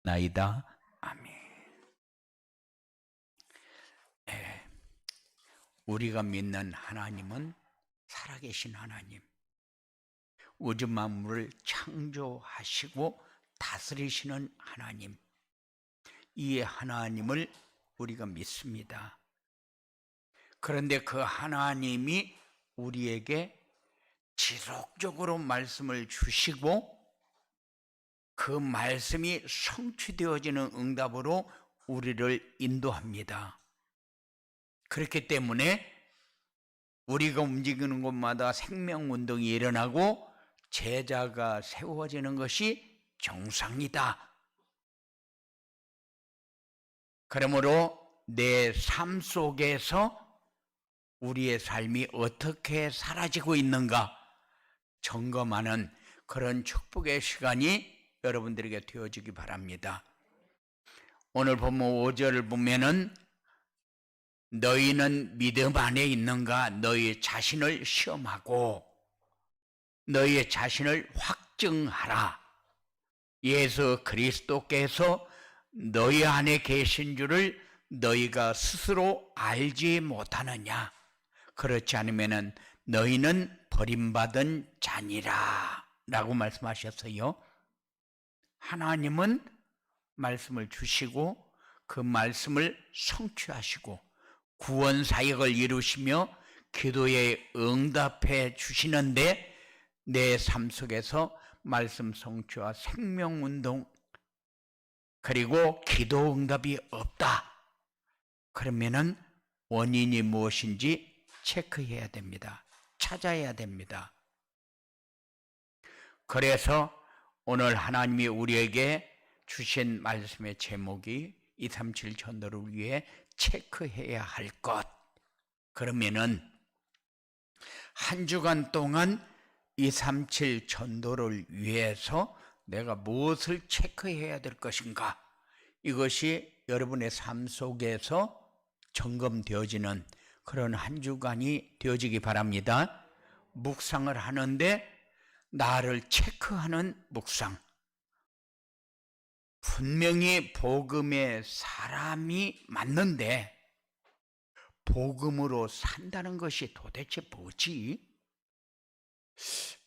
나이다. 아멘. 네, 우리가 믿는 하나님은 살아계신 하나님, 우주 만물을 창조하시고 다스리시는 하나님, 이 하나님을 우리가 믿습니다. 그런데 그 하나님이 우리에게 지속적으로 말씀을 주시고 그 말씀이 성취되어지는 응답으로 우리를 인도합니다. 그렇기 때문에 우리가 움직이는 곳마다 생명운동이 일어나고 제자가 세워지는 것이 정상이다. 그러므로 내 삶 속에서 우리의 삶이 어떻게 사라지고 있는가 점검하는 그런 축복의 시간이 여러분들에게 되어지기 바랍니다. 오늘 본문 5절을 보면은 너희는 믿음 안에 있는가 너희 자신을 시험하고 너희 자신을 확증하라. 예수 그리스도께서 너희 안에 계신 줄을 너희가 스스로 알지 못하느냐. 그렇지 않으면 너희는 버림받은 자니라 라고 말씀하셨어요. 하나님은 말씀을 주시고 그 말씀을 성취하시고 구원 사역을 이루시며 기도에 응답해 주시는데 내 삶 속에서 말씀 성취와 생명운동 그리고 기도 응답이 없다. 그러면은 원인이 무엇인지 체크해야 됩니다. 찾아야 됩니다. 그래서 오늘 하나님이 우리에게 주신 말씀의 제목이 237 전도를 위해 체크해야 할 것. 그러면은 한 주간 동안 237 전도를 위해서 내가 무엇을 체크해야 될 것인가? 이것이 여러분의 삶 속에서 점검되어지는 그런 한 주간이 되어지기 바랍니다. 묵상을 하는데 나를 체크하는 묵상. 분명히 복음의 사람이 맞는데 복음으로 산다는 것이 도대체 뭐지?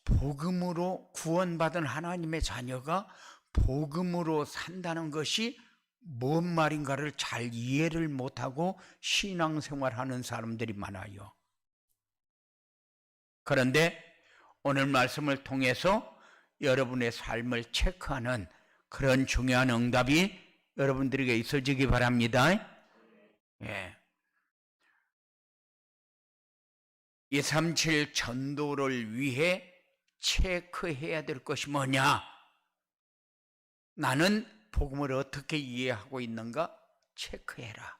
복음으로 구원받은 하나님의 자녀가 복음으로 산다는 것이 뭔 말인가를 잘 이해를 못하고 신앙생활하는 사람들이 많아요. 그런데 오늘 말씀을 통해서 여러분의 삶을 체크하는 그런 중요한 응답이 여러분들에게 있어지기 바랍니다. 예. 237 전도를 위해 체크해야 될 것이 뭐냐? 나는 복음을 어떻게 이해하고 있는가? 체크해라.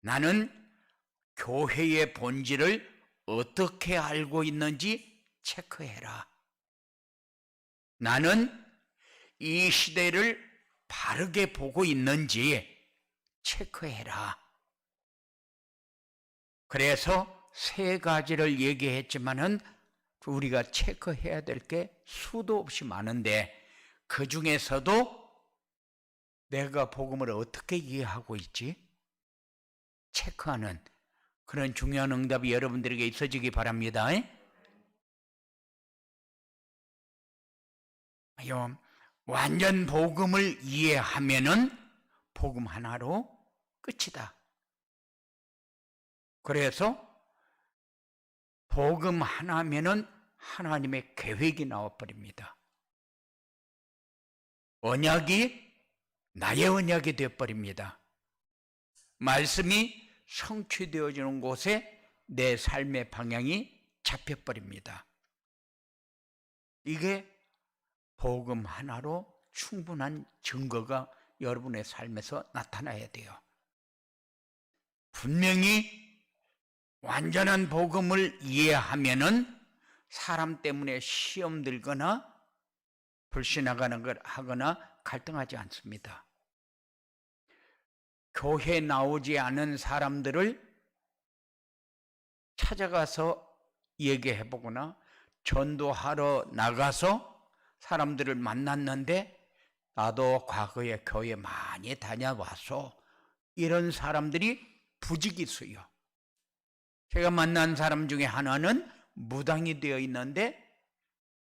나는 교회의 본질을 어떻게 알고 있는지 체크해라. 나는 이 시대를 바르게 보고 있는지 체크해라. 그래서 세 가지를 얘기했지만은 우리가 체크해야 될 게 수도 없이 많은데 그 중에서도 내가 복음을 어떻게 이해하고 있지? 체크하는 그런 중요한 응답이 여러분들에게 있어지기 바랍니다. 완전 복음을 이해하면은 복음 하나로 끝이다. 그래서 복음 하나면은 하나님의 계획이 나와버립니다. 언약이 나의 언약이 되어버립니다. 말씀이 성취되어지는 곳에 내 삶의 방향이 잡혀버립니다. 이게 복음 하나로 충분한 증거가 여러분의 삶에서 나타나야 돼요. 분명히 완전한 복음을 이해하면은 사람 때문에 시험 들거나 불신하거나 갈등하지 않습니다. 교회 나오지 않은 사람들을 찾아가서 얘기해보거나 전도하러 나가서 사람들을 만났는데 나도 과거에 교회 많이 다녀와서 이런 사람들이 부지기수요. 제가 만난 사람 중에 하나는 무당이 되어 있는데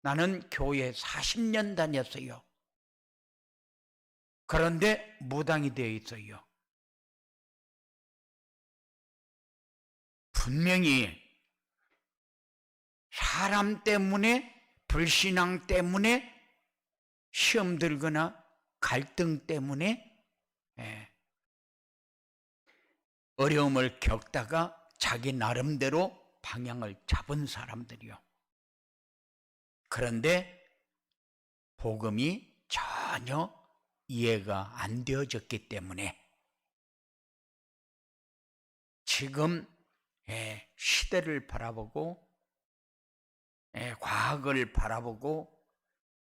나는 교회 40년 다녔어요. 그런데 무당이 되어 있어요. 분명히 사람 때문에, 불신앙 때문에, 시험 들거나 갈등 때문에 어려움을 겪다가 자기 나름대로 방향을 잡은 사람들이요. 그런데 복음이 전혀 이해가 안 되어졌기 때문에 지금 시대를 바라보고 과학을 바라보고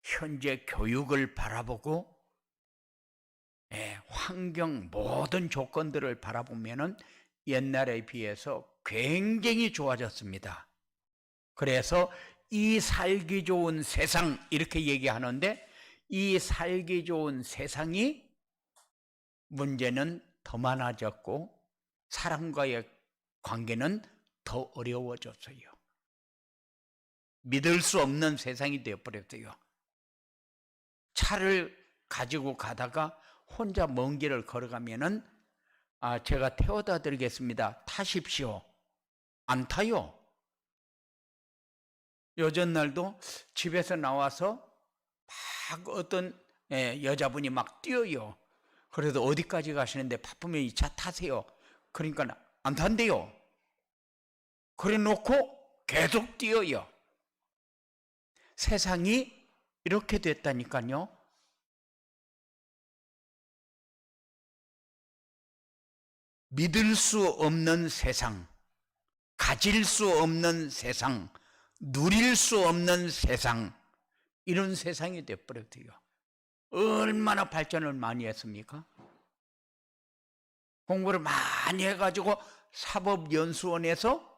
현재 교육을 바라보고 환경 모든 조건들을 바라보면은 옛날에 비해서 굉장히 좋아졌습니다. 그래서 이 살기 좋은 세상 이렇게 얘기하는데 이 살기 좋은 세상이 문제는 더 많아졌고 사람과의 관계는 더 어려워졌어요. 믿을 수 없는 세상이 되어버렸어요. 차를 가지고 가다가 혼자 먼 길을 걸어가면은 제가 태워다 드리겠습니다. 타십시오. 안 타요. 여전날도 집에서 나와서 막 어떤 여자분이 막 뛰어요. 그래도 어디까지 가시는데 바쁘면 이 차 타세요. 그러니까 안 탄대요. 그래 놓고 계속 뛰어요. 세상이 이렇게 됐다니까요. 믿을 수 없는 세상, 가질 수 없는 세상, 누릴 수 없는 세상, 이런 세상이 되어버렸대요. 얼마나 발전을 많이 했습니까? 공부를 많이 해가지고 사법연수원에서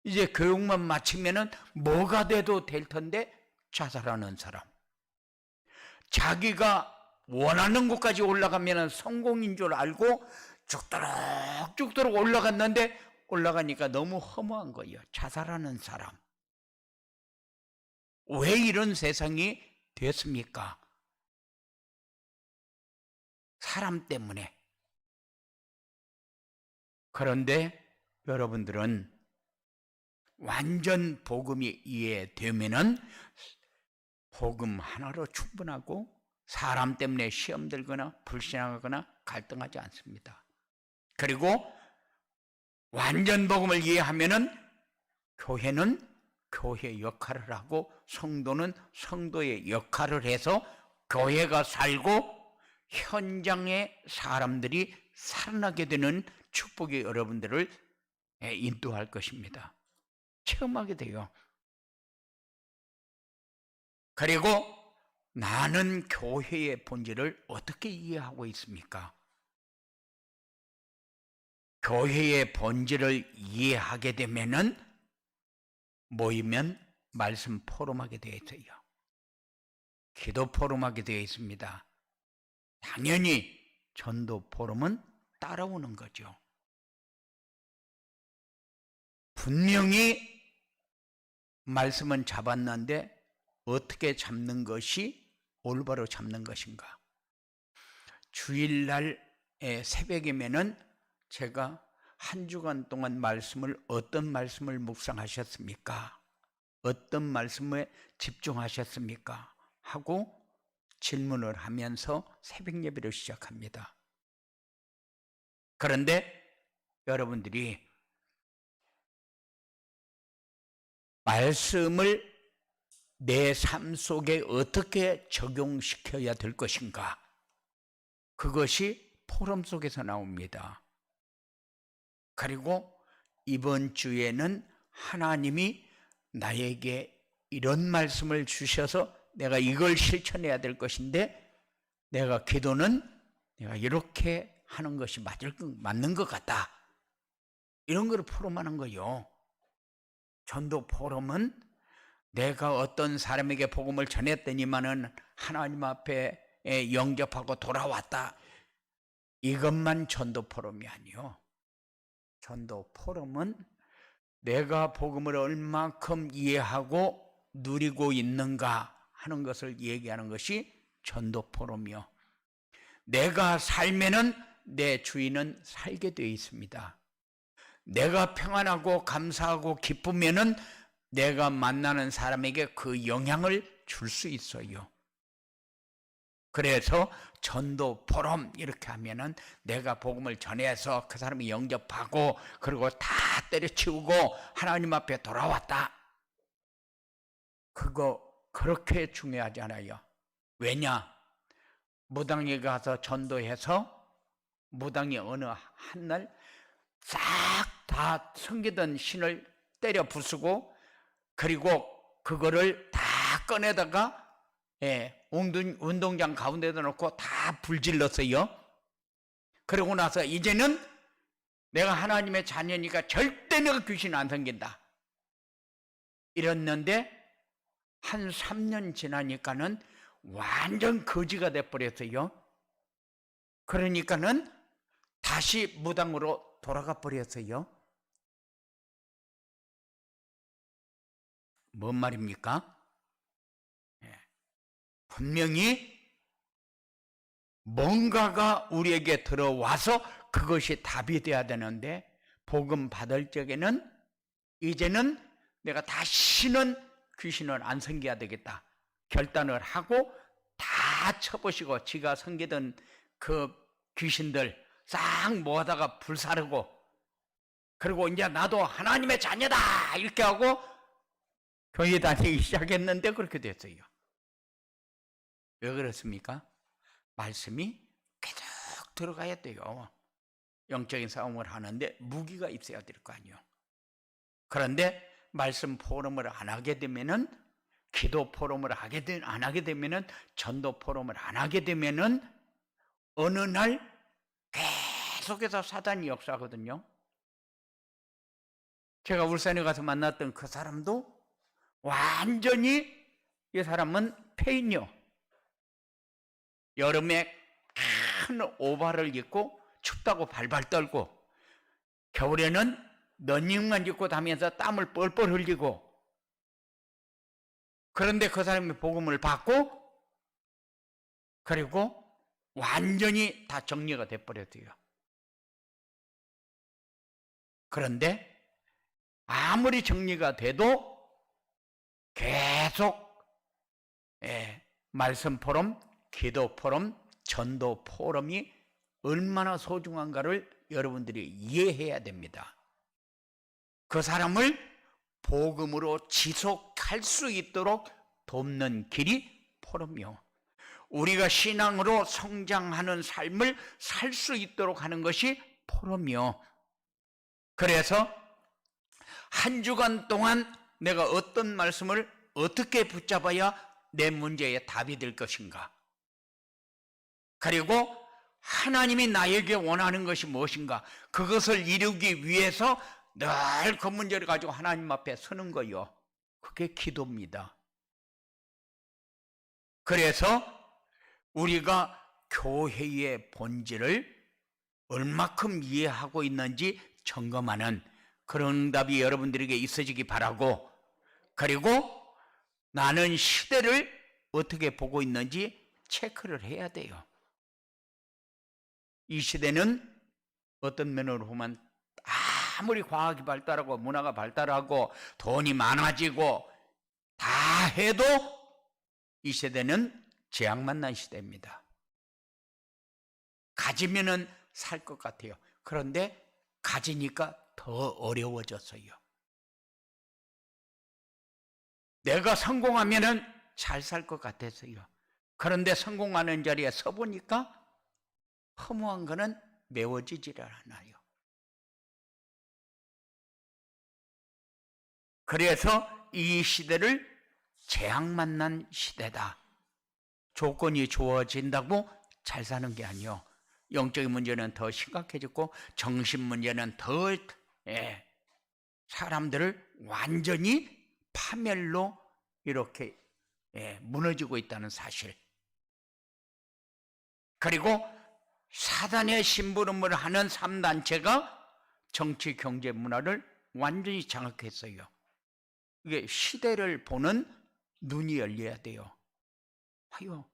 이제 교육만 마치면은 뭐가 돼도 될 텐데 자살하는 사람. 자기가 원하는 곳까지 올라가면 성공인 줄 알고 쭉도록 올라갔는데 올라가니까 너무 허무한 거예요. 자살하는 사람. 왜 이런 세상이 됐습니까? 사람 때문에. 그런데 여러분들은 완전 복음이 이해되면은 복음 하나로 충분하고 사람 때문에 시험 들거나 불신하거나 갈등하지 않습니다. 그리고 완전 복음을 이해하면은 교회는 교회 역할을 하고 성도는 성도의 역할을 해서 교회가 살고 현장의 사람들이 살아나게 되는 축복이 여러분들을 인도할 것입니다. 체험하게 돼요. 그리고 나는 교회의 본질을 어떻게 이해하고 있습니까? 교회의 본질을 이해하게 되면은 모이면 말씀 포럼하게 되어 있어요. 기도 포럼하게 되어 있습니다. 당연히 전도 포럼은 따라오는 거죠. 분명히 말씀은 잡았는데 어떻게 잡는 것이 올바로 잡는 것인가? 주일날 새벽이면은 제가 한 주간 동안 어떤 말씀을 묵상하셨습니까? 어떤 말씀에 집중하셨습니까? 하고 질문을 하면서 새벽 예배를 시작합니다. 그런데 여러분들이 말씀을 내 삶 속에 어떻게 적용시켜야 될 것인가? 그것이 포럼 속에서 나옵니다. 그리고 이번 주에는 하나님이 나에게 이런 말씀을 주셔서 내가 이걸 실천해야 될 것인데 내가 기도는 내가 이렇게 하는 것이 맞는 것 같다. 이런 걸 포럼하는 거예요. 전도 포럼은 내가 어떤 사람에게 복음을 전했더니만은 하나님 앞에 영접하고 돌아왔다. 이것만 전도 포럼이 아니요. 전도 포럼은 내가 복음을 얼마큼 이해하고 누리고 있는가 하는 것을 얘기하는 것이 전도 포럼이요. 내가 살면은 내 주인은 살게 되어 있습니다. 내가 평안하고 감사하고 기쁘면은 내가 만나는 사람에게 그 영향을 줄 수 있어요. 그래서 전도 포럼 이렇게 하면은 내가 복음을 전해서 그 사람이 영접하고 그리고 다 때려치우고 하나님 앞에 돌아왔다. 그거 그렇게 중요하지 않아요. 왜냐? 무당에 가서 전도해서 무당이 어느 한날 싹 다 섬기던 신을 때려 부수고 그리고 그거를 다 꺼내다가 운동장 가운데다 놓고 다 불질렀어요. 그러고 나서 이제는 내가 하나님의 자녀니까 절대 내가 귀신 안 섬긴다 이랬는데 한 3년 지나니까는 완전 거지가 돼버렸어요. 그러니까는 다시 무당으로 돌아가 버렸어요. 뭔 말입니까? 분명히 뭔가가 우리에게 들어와서 그것이 답이 돼야 되는데 복음 받을 적에는 이제는 내가 다시는 귀신을 안 섬겨야 되겠다 결단을 하고 다 쳐보시고 지가 섬기던 그 귀신들 싹 모아다가 불사르고 그리고 이제 나도 하나님의 자녀다 이렇게 하고 교회 다니기 시작했는데 그렇게 됐어요. 왜 그렇습니까? 말씀이 계속 들어가야 돼요. 영적인 싸움을 하는데 무기가 있어야 될 거 아니에요. 그런데 말씀 포럼을 안 하게 되면은 기도 포럼을 안 하게 되면은 전도 포럼을 안 하게 되면은 어느 날 계속해서 사단이 역사하거든요. 제가 울산에 가서 만났던 그 사람도 완전히 이 사람은 폐인이요. 여름에 큰 오바를 입고 춥다고 발발 떨고 겨울에는 러닝만 입고 다니면서 땀을 뻘뻘 흘리고 그런데 그 사람이 복음을 받고 그리고 완전히 다 정리가 돼버렸어요. 그런데 아무리 정리가 돼도 계속 말씀 포럼, 기도 포럼, 전도 포럼이 얼마나 소중한가를 여러분들이 이해해야 됩니다. 그 사람을 복음으로 지속할 수 있도록 돕는 길이 포럼이요. 우리가 신앙으로 성장하는 삶을 살 수 있도록 하는 것이 포럼이요. 그래서 한 주간 동안 내가 어떤 말씀을 어떻게 붙잡아야 내 문제에 답이 될 것인가? 그리고 하나님이 나에게 원하는 것이 무엇인가? 그것을 이루기 위해서 늘 그 문제를 가지고 하나님 앞에 서는 거요. 그게 기도입니다. 그래서 우리가 교회의 본질을 얼마큼 이해하고 있는지 점검하는 그런 응답이 여러분들에게 있어지기 바라고, 그리고 나는 시대를 어떻게 보고 있는지 체크를 해야 돼요. 이 시대는 어떤 면으로 보면 아무리 과학이 발달하고 문화가 발달하고 돈이 많아지고 다 해도 이 시대는 재앙 만난 시대입니다. 가지면은 살 것 같아요. 그런데 가지니까 더 어려워졌어요. 내가 성공하면은 잘 살 것 같았어요. 그런데 성공하는 자리에 서보니까 허무한 거는 메워지지를 않아요. 그래서 이 시대를 재앙 만난 시대다. 조건이 좋아진다고 잘 사는 게 아니요. 영적인 문제는 더 심각해졌고 정신 문제는 더 사람들을 완전히 파멸로 이렇게 무너지고 있다는 사실. 그리고 사단의 심부름을 하는 3단체가 정치, 경제, 문화를 완전히 장악했어요. 이게 시대를 보는 눈이 열려야 돼요. 봐요.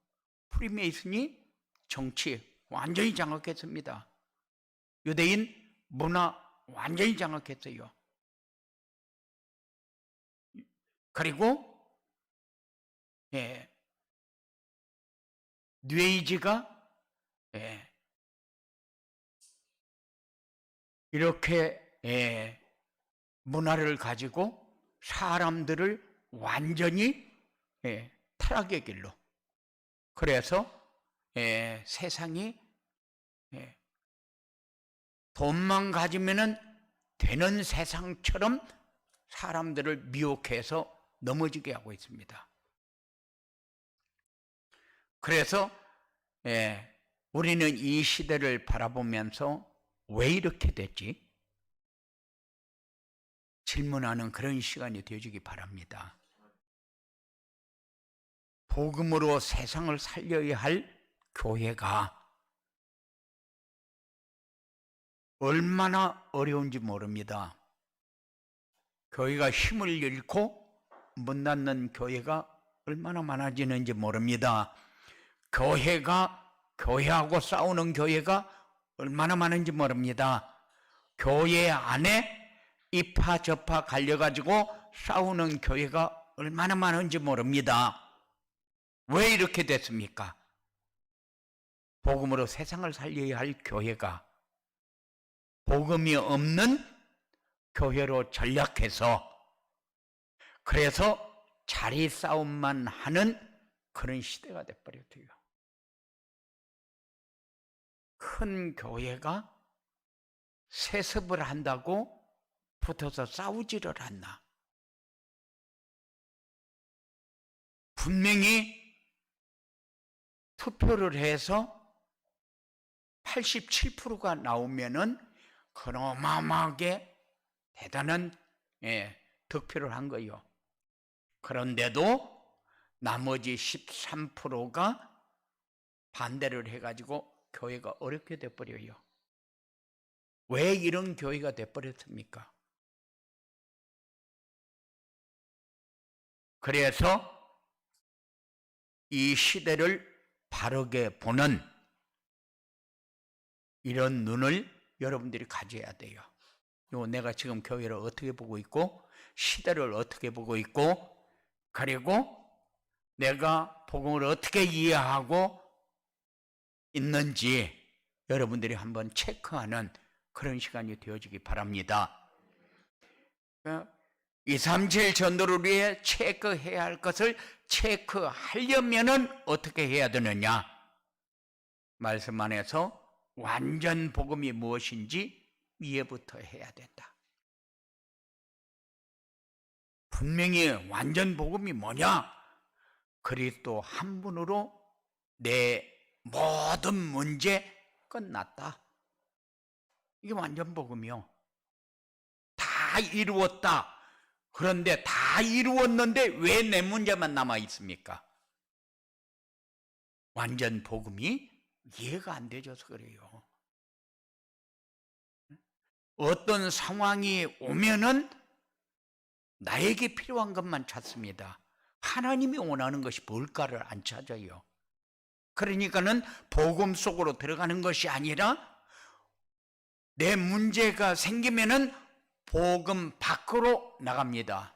프리메이슨이 정치 완전히 장악했습니다. 유대인 문화 완전히 장악했어요. 그리고 뉴에이지가 이렇게 문화를 가지고 사람들을 완전히 타락의 길로. 그래서 세상이 돈만 가지면은 되는 세상처럼 사람들을 미혹해서 넘어지게 하고 있습니다. 그래서 우리는 이 시대를 바라보면서 왜 이렇게 됐지? 질문하는 그런 시간이 되어주기 바랍니다. 복음으로 세상을 살려야 할 교회가 얼마나 어려운지 모릅니다. 교회가 힘을 잃고 문 닫는 교회가 얼마나 많아지는지 모릅니다. 교회하고 싸우는 교회가 얼마나 많은지 모릅니다. 교회 안에 이파 저파 갈려가지고 싸우는 교회가 얼마나 많은지 모릅니다. 왜 이렇게 됐습니까? 복음으로 세상을 살려야 할 교회가 복음이 없는 교회로 전락해서, 그래서 자리 싸움만 하는 그런 시대가 돼버렸대요. 큰 교회가 세습을 한다고 붙어서 싸우지를 않나. 분명히 투표를 해서 87%가 나오면은 그놈하게 대단한 득표를 한 거예요. 그런데도 나머지 13%가 반대를 해가지고 교회가 어렵게 돼버려요. 왜 이런 교회가 돼버렸습니까? 그래서 이 시대를 바르게 보는 이런 눈을 여러분들이 가져야 돼요. 내가 지금 교회를 어떻게 보고 있고, 시대를 어떻게 보고 있고, 그리고 내가 복음을 어떻게 이해하고 있는지 여러분들이 한번 체크하는 그런 시간이 되어지기 바랍니다. 237 전도를 위해 체크해야 할 것을 체크하려면은 어떻게 해야 되느냐? 말씀 안에서 완전 복음이 무엇인지 이해부터 해야 된다. 분명히 완전 복음이 뭐냐? 그리스도 한 분으로 내 모든 문제 끝났다. 이게 완전 복음이요. 다 이루었다. 그런데 다 이루었는데 왜 내 문제만 남아 있습니까? 완전 복음이 이해가 안 되져서 그래요. 어떤 상황이 오면은 나에게 필요한 것만 찾습니다. 하나님이 원하는 것이 뭘까를 안 찾아요. 그러니까는 복음 속으로 들어가는 것이 아니라 내 문제가 생기면은 복음 밖으로 나갑니다.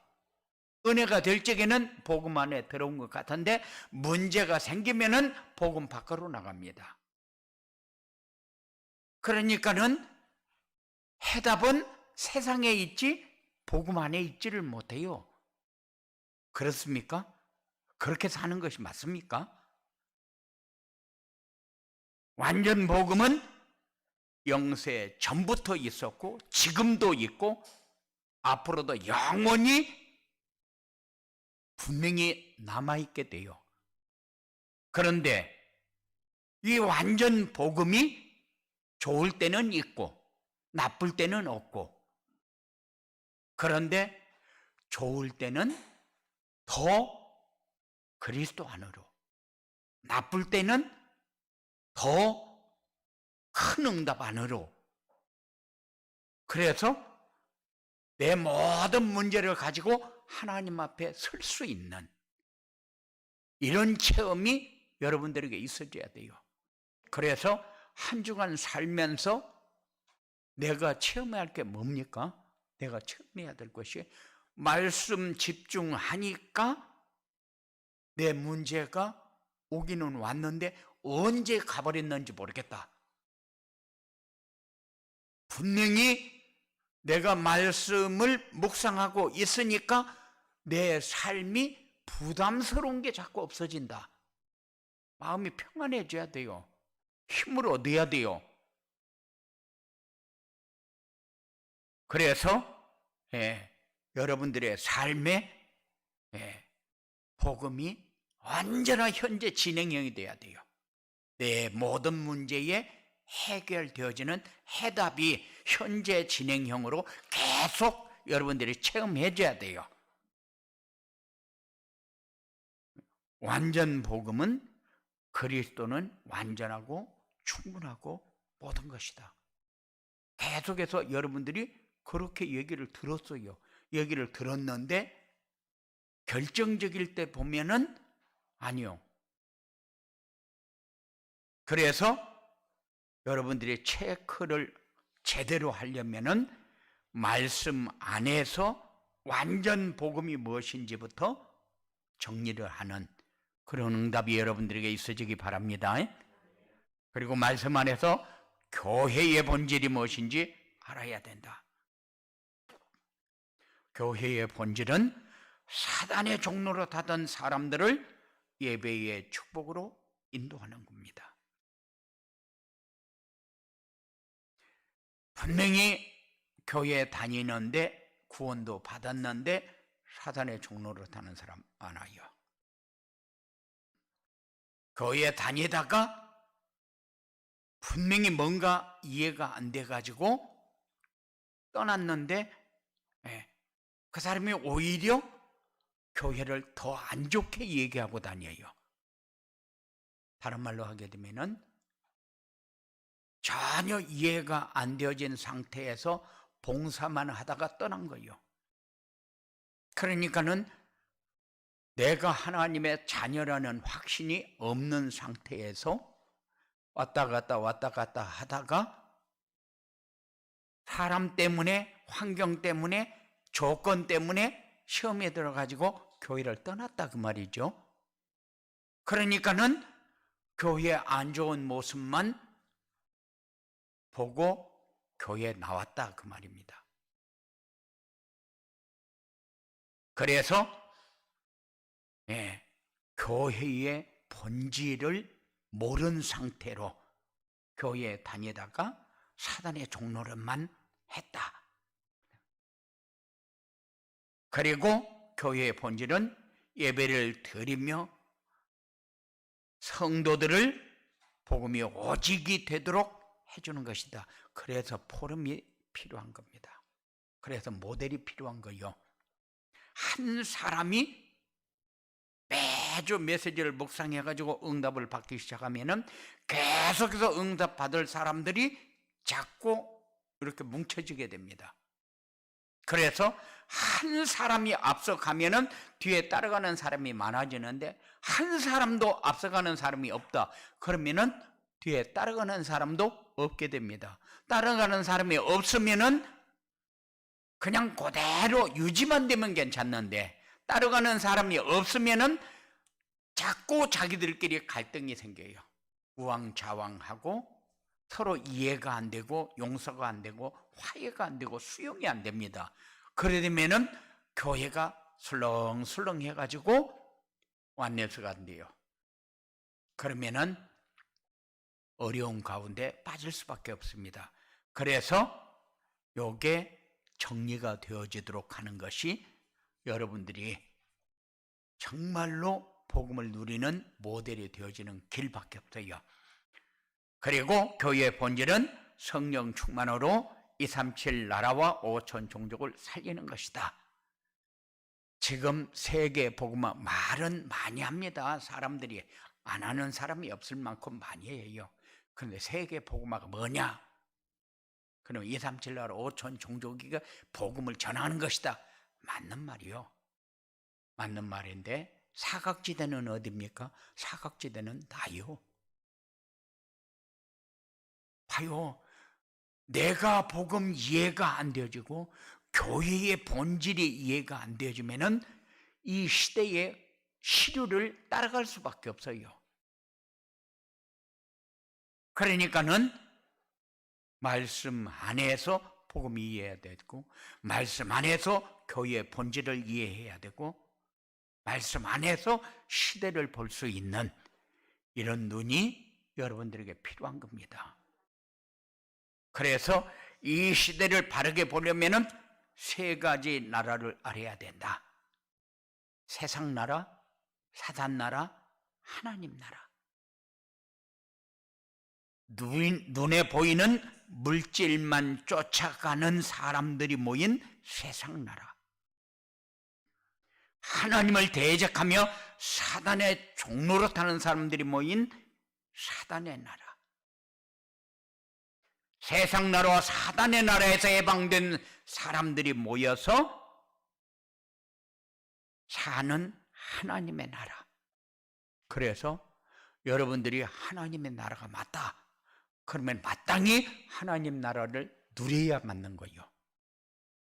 은혜가 될 적에는 복음 안에 들어온 것 같은데 문제가 생기면은 복음 밖으로 나갑니다. 그러니까는 해답은 세상에 있지 복음 안에 있지를 못해요. 그렇습니까? 그렇게 사는 것이 맞습니까? 완전 복음은 영세 전부터 있었고 지금도 있고 앞으로도 영원히 분명히 남아있게 돼요. 그런데 이 완전 복음이 좋을 때는 있고 나쁠 때는 없고, 그런데 좋을 때는 더 그리스도 안으로, 나쁠 때는 더 큰 응답 안으로. 그래서 내 모든 문제를 가지고 하나님 앞에 설 수 있는 이런 체험이 여러분들에게 있어져야 돼요. 그래서 한 주간 살면서 내가 체험해야 할 게 뭡니까? 내가 체험해야 될 것이 말씀 집중하니까 내 문제가 오기는 왔는데 언제 가버렸는지 모르겠다. 분명히 내가 말씀을 묵상하고 있으니까 내 삶이 부담스러운 게 자꾸 없어진다. 마음이 평안해져야 돼요. 힘을 얻어야 돼요. 그래서 여러분들의 삶에 복음이 언제나 현재 진행형이 돼야 돼요. 내 모든 문제에 해결되어지는 해답이 현재 진행형으로 계속 여러분들이 체험해줘야 돼요. 완전 복음은 그리스도는 완전하고 충분하고 모든 것이다. 계속해서 여러분들이 그렇게 얘기를 들었어요. 얘기를 들었는데 결정적일 때 보면은 아니요. 그래서 여러분들이 체크를 제대로 하려면은 말씀 안에서 완전 복음이 무엇인지부터 정리를 하는 그런 응답이 여러분들에게 있어지기 바랍니다. 그리고 말씀 안에서 교회의 본질이 무엇인지 알아야 된다. 교회의 본질은 사단의 종로로 타던 사람들을 예배의 축복으로 인도하는 겁니다. 분명히 교회에 다니는데 구원도 받았는데 사단의 종로로 타는 사람 많아요. 교회에 다니다가 분명히 뭔가 이해가 안 돼가지고 떠났는데 그 사람이 오히려 교회를 더 안 좋게 얘기하고 다녀요. 다른 말로 하게 되면은 전혀 이해가 안 되어진 상태에서 봉사만 하다가 떠난 거예요. 그러니까는 내가 하나님의 자녀라는 확신이 없는 상태에서 왔다 갔다 하다가 사람 때문에, 환경 때문에, 조건 때문에 시험에 들어가지고 교회를 떠났다 그 말이죠. 그러니까는 교회의 안 좋은 모습만 보고 교회에 나왔다 그 말입니다. 그래서 교회의 본질을 모른 상태로 교회에 다니다가 사단의 종노릇만 했다. 그리고 교회의 본질은 예배를 드리며 성도들을 복음이 오직이 되도록 해주는 것이다. 그래서 포럼이 필요한 겁니다. 그래서 모델이 필요한 거요. 한 사람이 매주 메시지를 묵상해가지고 응답을 받기 시작하면은 계속해서 응답 받을 사람들이 자꾸 이렇게 뭉쳐지게 됩니다. 그래서 한 사람이 앞서가면은 뒤에 따라가는 사람이 많아지는데 한 사람도 앞서가는 사람이 없다. 그러면은 뒤에 따라가는 사람도 없게 됩니다. 따라가는 사람이 없으면은 그냥 그대로 유지만 되면 괜찮는데 따라가는 사람이 없으면은 자꾸 자기들끼리 갈등이 생겨요. 우왕좌왕하고 서로 이해가 안 되고 용서가 안 되고 화해가 안 되고 수용이 안 됩니다. 그러면은 교회가 술렁술렁 해가지고 완네스가 안 돼요. 그러면은 어려운 가운데 빠질 수밖에 없습니다. 그래서 요게 정리가 되어지도록 하는 것이 여러분들이 정말로 복음을 누리는 모델이 되어지는 길밖에 없어요. 그리고 교회의 본질은 성령 충만으로 237 나라와 5천 종족을 살리는 것이다. 지금 세계 복음화 말은 많이 합니다. 사람들이 안 하는 사람이 없을 만큼 많이 해요. 그런데 세계 복음화가 뭐냐? 그럼 237 나라 5천 종족이가 복음을 전하는 것이다. 맞는 말이요. 맞는 말인데 사각지대는 어디입니까? 사각지대는 나요. 봐요. 내가 복음 이해가 안 되어지고 교회의 본질이 이해가 안 되어지면은 이 시대의 시류를 따라갈 수밖에 없어요. 그러니까는 말씀 안에서 복음이 이해해야 되고, 말씀 안에서 교회의 본질을 이해해야 되고, 말씀 안에서 시대를 볼 수 있는 이런 눈이 여러분들에게 필요한 겁니다. 그래서 이 시대를 바르게 보려면은 세 가지 나라를 알아야 된다. 세상 나라, 사단 나라, 하나님 나라. 눈에 보이는 물질만 쫓아가는 사람들이 모인 세상 나라. 하나님을 대적하며 사단의 종로로 타는 사람들이 모인 사단의 나라. 세상 나라와 사단의 나라에서 해방된 사람들이 모여서 사는 하나님의 나라. 그래서 여러분들이 하나님의 나라가 맞다. 그러면 마땅히 하나님 나라를 누려야 맞는 거예요.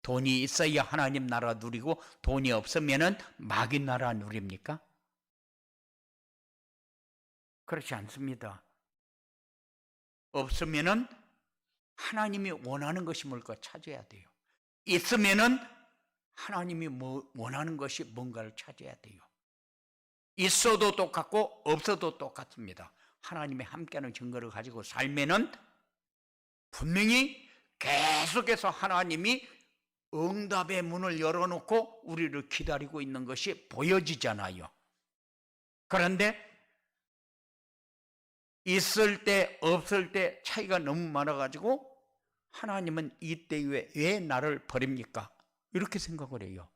돈이 있어야 하나님 나라 누리고 돈이 없으면 마귀 나라 누립니까? 그렇지 않습니다. 없으면 하나님이 원하는 것이 뭘까 찾아야 돼요. 있으면 하나님이 원하는 것이 뭔가를 찾아야 돼요. 있어도 똑같고 없어도 똑같습니다. 하나님의 함께하는 증거를 가지고 살면은 분명히 계속해서 하나님이 응답의 문을 열어놓고 우리를 기다리고 있는 것이 보여지잖아요. 그런데 있을 때 없을 때 차이가 너무 많아가지고 하나님은 이때 왜 나를 버립니까? 이렇게 생각을 해요.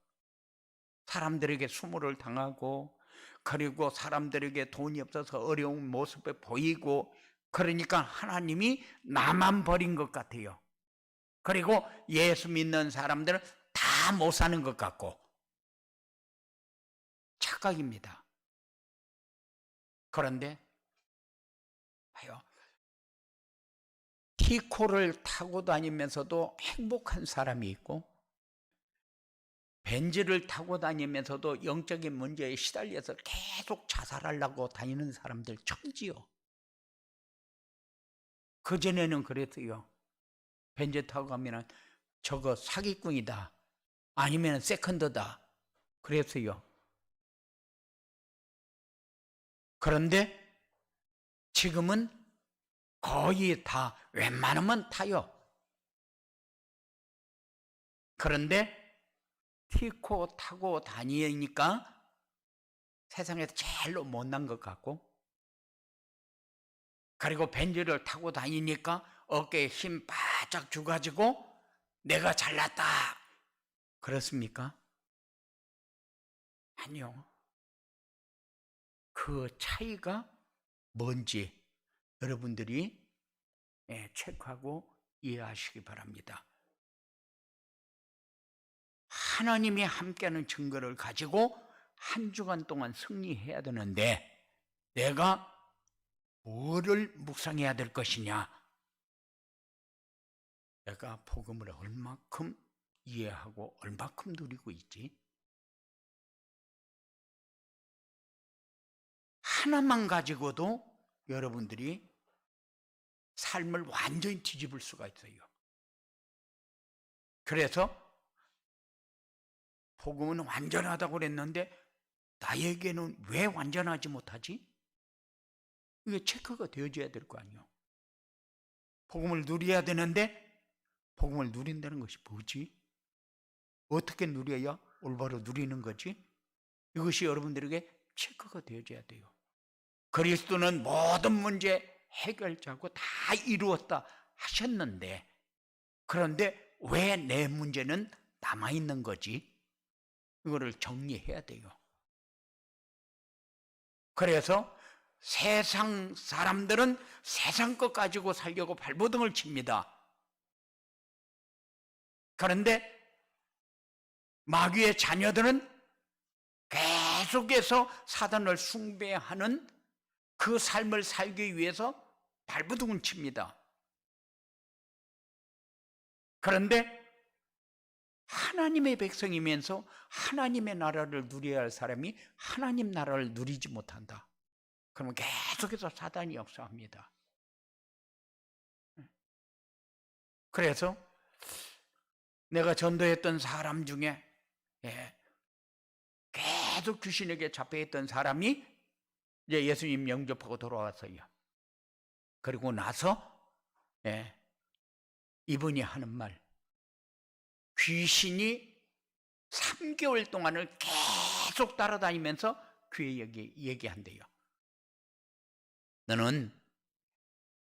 사람들에게 수모를 당하고 그리고 사람들에게 돈이 없어서 어려운 모습에 보이고 그러니까 하나님이 나만 버린 것 같아요. 그리고 예수 믿는 사람들은 다 못 사는 것 같고 착각입니다. 그런데 봐요. 티코를 타고 다니면서도 행복한 사람이 있고 벤츠를 타고 다니면서도 영적인 문제에 시달려서 계속 자살하려고 다니는 사람들 천지요. 그전에는 그랬어요. 벤츠 타고 가면 저거 사기꾼이다. 아니면 세컨드다. 그랬어요. 그런데 지금은 거의 다 웬만하면 타요. 그런데 티코 타고 다니니까 세상에서 제일로 못난 것 같고 그리고 벤츠를 타고 다니니까 어깨에 힘 바짝 주가지고 내가 잘났다. 그렇습니까? 아니요. 그 차이가 뭔지 여러분들이 체크하고 이해하시기 바랍니다. 하나님이 함께하는 증거를 가지고 한 주간 동안 승리해야 되는데 내가 뭐를 묵상해야 될 것이냐? 내가 복음을 얼마큼 이해하고 얼마큼 누리고 있지? 하나만 가지고도 여러분들이 삶을 완전히 뒤집을 수가 있어요. 그래서 복음은 완전하다고 그랬는데 나에게는 왜 완전하지 못하지? 이게 체크가 되어져야 될 거 아니에요. 복음을 누려야 되는데 복음을 누린다는 것이 뭐지? 어떻게 누려야 올바로 누리는 거지? 이것이 여러분들에게 체크가 되어져야 돼요. 그리스도는 모든 문제 해결자고 다 이루었다 하셨는데 그런데 왜 내 문제는 남아있는 거지? 이거를 정리해야 돼요. 그래서 세상 사람들은 세상 것 가지고 살려고 발버둥을 칩니다. 그런데 마귀의 자녀들은 계속해서 사단을 숭배하는 그 삶을 살기 위해서 발버둥을 칩니다. 그런데 하나님의 백성이면서 하나님의 나라를 누려야 할 사람이 하나님 나라를 누리지 못한다. 그러면 계속해서 사단이 역사합니다. 그래서 내가 전도했던 사람 중에 계속 귀신에게 잡혀있던 사람이 이제 예수님 영접하고 돌아왔어요. 그리고 나서 이분이 하는 말, 귀신이 3개월 동안을 계속 따라다니면서 귀에 얘기한대요. 너는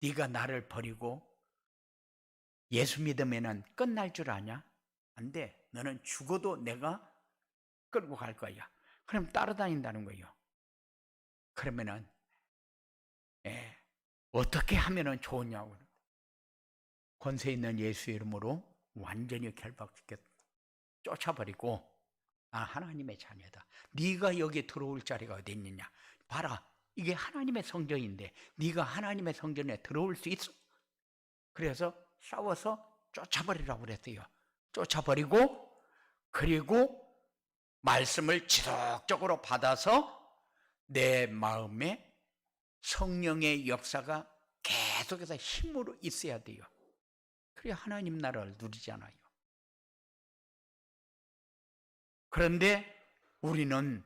네가 나를 버리고 예수 믿으면 끝날 줄 아냐? 안 돼. 너는 죽어도 내가 끌고 갈 거야. 그럼 따라다닌다는 거예요. 그러면은 어떻게 하면은 좋으냐고. 권세 있는 예수 이름으로 완전히 결박시켜 쫓아버리고, 하나님의 자녀다. 네가 여기 들어올 자리가 어디 있느냐? 봐라, 이게 하나님의 성전인데 네가 하나님의 성전에 들어올 수 있어? 그래서 싸워서 쫓아버리라고 그랬어요. 쫓아버리고, 그리고 말씀을 지속적으로 받아서 내 마음에 성령의 역사가 계속해서 힘으로 있어야 돼요. 그래야 하나님 나라를 누리잖아요. 그런데 우리는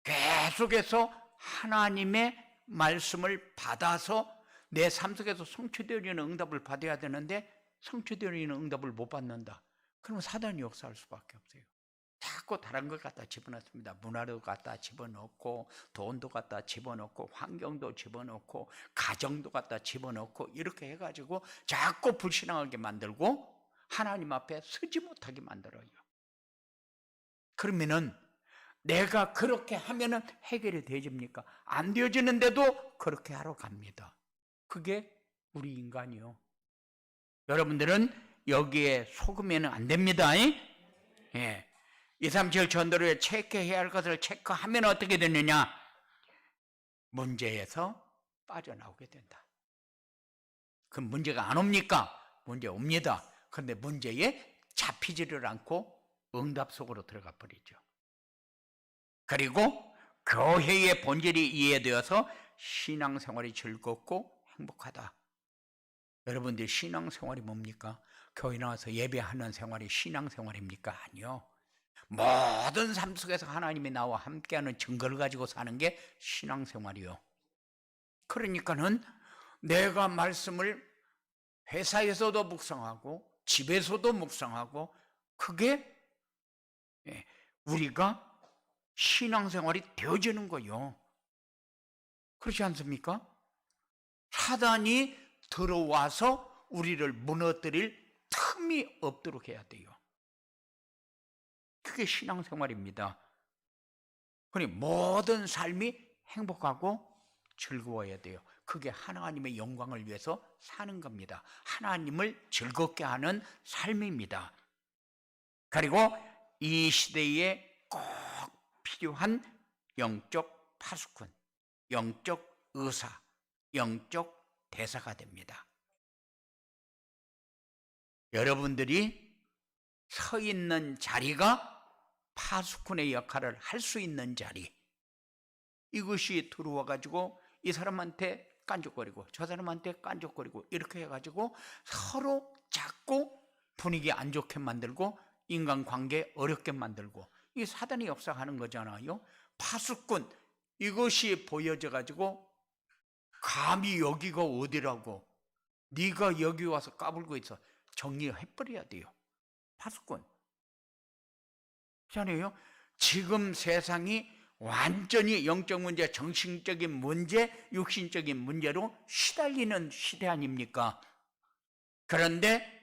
계속해서 하나님의 말씀을 받아서 내 삶 속에서 성취되는 응답을 받아야 되는데 성취되는 응답을 못 받는다. 그러면 사단이 역사할 수밖에 없어요. 자꾸 다른 것 갖다 집어넣습니다. 문화도 갖다 집어넣고, 돈도 갖다 집어넣고, 환경도 집어넣고, 가정도 갖다 집어넣고, 이렇게 해가지고 자꾸 불신앙하게 만들고 하나님 앞에 서지 못하게 만들어요. 그러면은 내가 그렇게 하면은 해결이 되집니까? 안 되어지는데도 그렇게 하러 갑니다. 그게 우리 인간이요. 여러분들은 여기에 속으면 안 됩니다. 237 전도를 체크해야 할 것을 체크하면 어떻게 되느냐? 문제에서 빠져나오게 된다. 그 문제가 안 옵니까? 문제 옵니다. 그런데 문제에 잡히지를 않고 응답 속으로 들어가 버리죠. 그리고 교회의 본질이 이해되어서 신앙생활이 즐겁고 행복하다. 여러분들 신앙생활이 뭡니까? 교회 나와서 예배하는 생활이 신앙생활입니까? 아니요. 모든 삶 속에서 하나님이 나와 함께하는 증거를 가지고 사는 게 신앙생활이요. 그러니까는 내가 말씀을 회사에서도 묵상하고 집에서도 묵상하고, 그게 우리가 신앙생활이 되어지는 거예요. 그렇지 않습니까? 사단이 들어와서 우리를 무너뜨릴 틈이 없도록 해야 돼요. 그게 신앙생활입니다. 그러니 모든 삶이 행복하고 즐거워야 돼요. 그게 하나님의 영광을 위해서 사는 겁니다. 하나님을 즐겁게 하는 삶입니다. 그리고 이 시대에 꼭 필요한 영적 파수꾼, 영적 의사, 영적 대사가 됩니다. 여러분들이 서 있는 자리가 파수꾼의 역할을 할 수 있는 자리, 이것이 들어와 가지고 이 사람한테 깐족거리고 저 사람한테 깐족거리고 이렇게 해가지고 서로 자꾸 분위기 안 좋게 만들고 인간관계 어렵게 만들고, 이게 사단이 역사하는 거잖아요. 파수꾼, 이것이 보여져 가지고 감히 여기가 어디라고, 네가 여기 와서 까불고 있어, 정리해버려야 돼요. 파수꾼. 그렇잖아요. 지금 세상이 완전히 영적 문제, 정신적인 문제, 육신적인 문제로 시달리는 、 는 、 시대 아닙니까? 그런데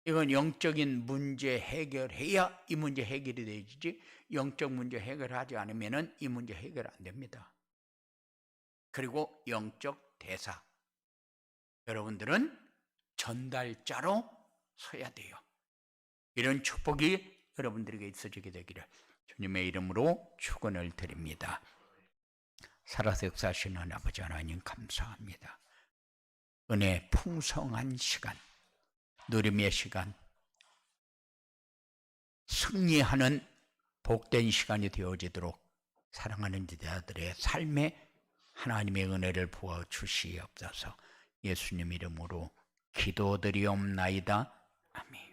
이건 영적인 문제 해결해야 이 문제 해결이 되지, 영적 문제 해결하지 않으면 이 문제 해결 안 됩니다. 그리고 영적 대사, 여러분들은 전달자로 서야 돼요. 이런 축복이 여러분들에게 있어지게 되기를 주님의 이름으로 축원을 드립니다. 살아서 역사하시는 아버지 하나님 감사합니다. 은혜 풍성한 시간, 누림의 시간, 승리하는 복된 시간이 되어지도록 사랑하는 자들의 삶에 하나님의 은혜를 부어 주시옵소서. 예수님 이름으로 기도드리옵나이다. 아멘.